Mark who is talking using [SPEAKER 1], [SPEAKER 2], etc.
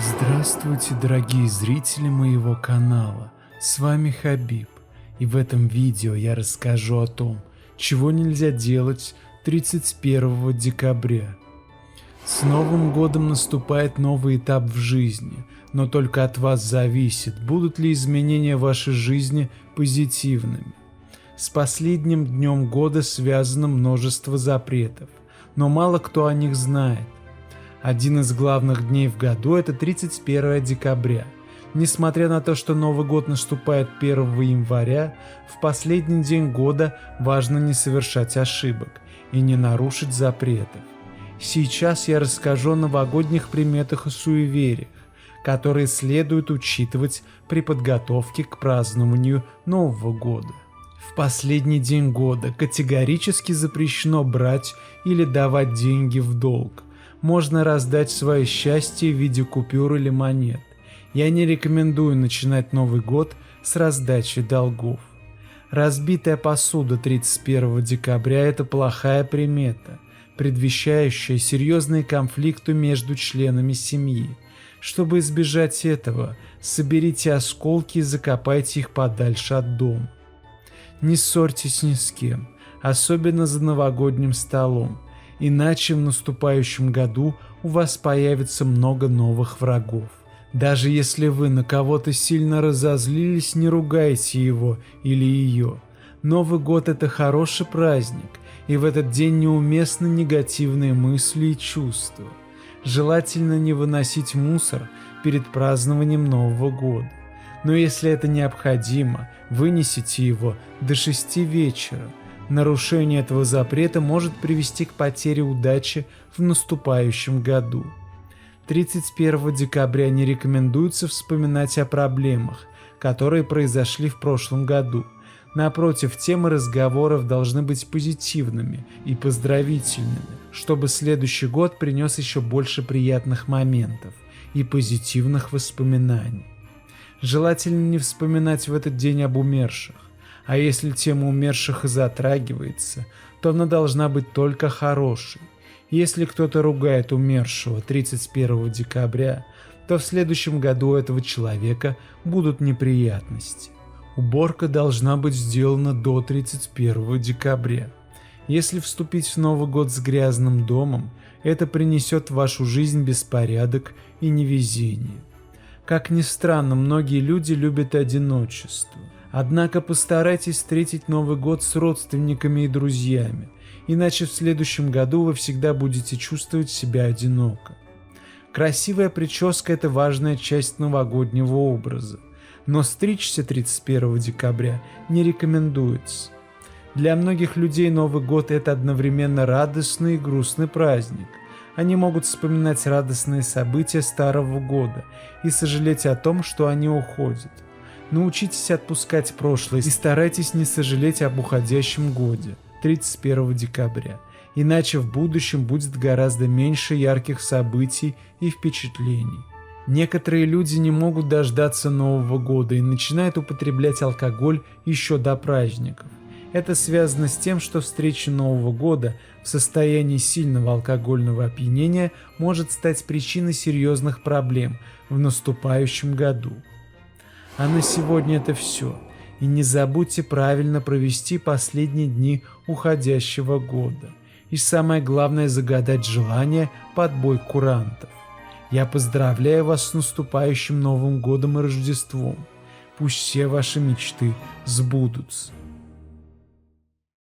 [SPEAKER 1] Здравствуйте, дорогие зрители моего канала, с вами Хабиб, и в этом видео я расскажу о том, чего нельзя делать 31 декабря. С Новым годом наступает новый этап в жизни, но только от вас зависит, будут ли изменения в вашей жизни позитивными. С последним днем года связано множество запретов, но мало кто о них знает. Один из главных дней в году – это 31 декабря. Несмотря на то, что Новый год наступает 1 января, в последний день года важно не совершать ошибок и не нарушить запретов. Сейчас я расскажу о новогодних приметах и суевериях, которые следует учитывать при подготовке к празднованию Нового года. В последний день года категорически запрещено брать или давать деньги в долг. Можно раздать свое счастье в виде купюр или монет. Я не рекомендую начинать Новый год с раздачи долгов. Разбитая посуда 31 декабря – это плохая примета, предвещающая серьезные конфликты между членами семьи. Чтобы избежать этого, соберите осколки и закопайте их подальше от дома. Не ссорьтесь ни с кем, особенно за новогодним столом. Иначе в наступающем году у вас появится много новых врагов. Даже если вы на кого-то сильно разозлились, не ругайте его или ее. Новый год – это хороший праздник, и в этот день неуместны негативные мысли и чувства. Желательно не выносить мусор перед празднованием Нового года. Но если это необходимо, вынесите его до 6 вечера. Нарушение этого запрета может привести к потере удачи в наступающем году. 31 декабря не рекомендуется вспоминать о проблемах, которые произошли в прошлом году. Напротив, темы разговоров должны быть позитивными и поздравительными, чтобы следующий год принес еще больше приятных моментов и позитивных воспоминаний. Желательно не вспоминать в этот день об умерших. А если тема умерших и затрагивается, то она должна быть только хорошей. Если кто-то ругает умершего 31 декабря, то в следующем году у этого человека будут неприятности. Уборка должна быть сделана до 31 декабря. Если вступить в Новый год с грязным домом, это принесет в вашу жизнь беспорядок и невезение. Как ни странно, многие люди любят одиночество. Однако постарайтесь встретить Новый год с родственниками и друзьями, иначе в следующем году вы всегда будете чувствовать себя одиноко. Красивая прическа – это важная часть новогоднего образа, но стричься 31 декабря не рекомендуется. Для многих людей Новый год – это одновременно радостный и грустный праздник. Они могут вспоминать радостные события старого года и сожалеть о том, что они уходят. Научитесь отпускать прошлое и старайтесь не сожалеть об уходящем годе, 31 декабря, иначе в будущем будет гораздо меньше ярких событий и впечатлений. Некоторые люди не могут дождаться Нового года и начинают употреблять алкоголь еще до праздников. Это связано с тем, что встреча Нового года в состоянии сильного алкогольного опьянения может стать причиной серьезных проблем в наступающем году. А на сегодня это все. И не забудьте правильно провести последние дни уходящего года. И самое главное – загадать желание под бой курантов. Я поздравляю вас с наступающим Новым годом и Рождеством. Пусть все ваши мечты сбудутся.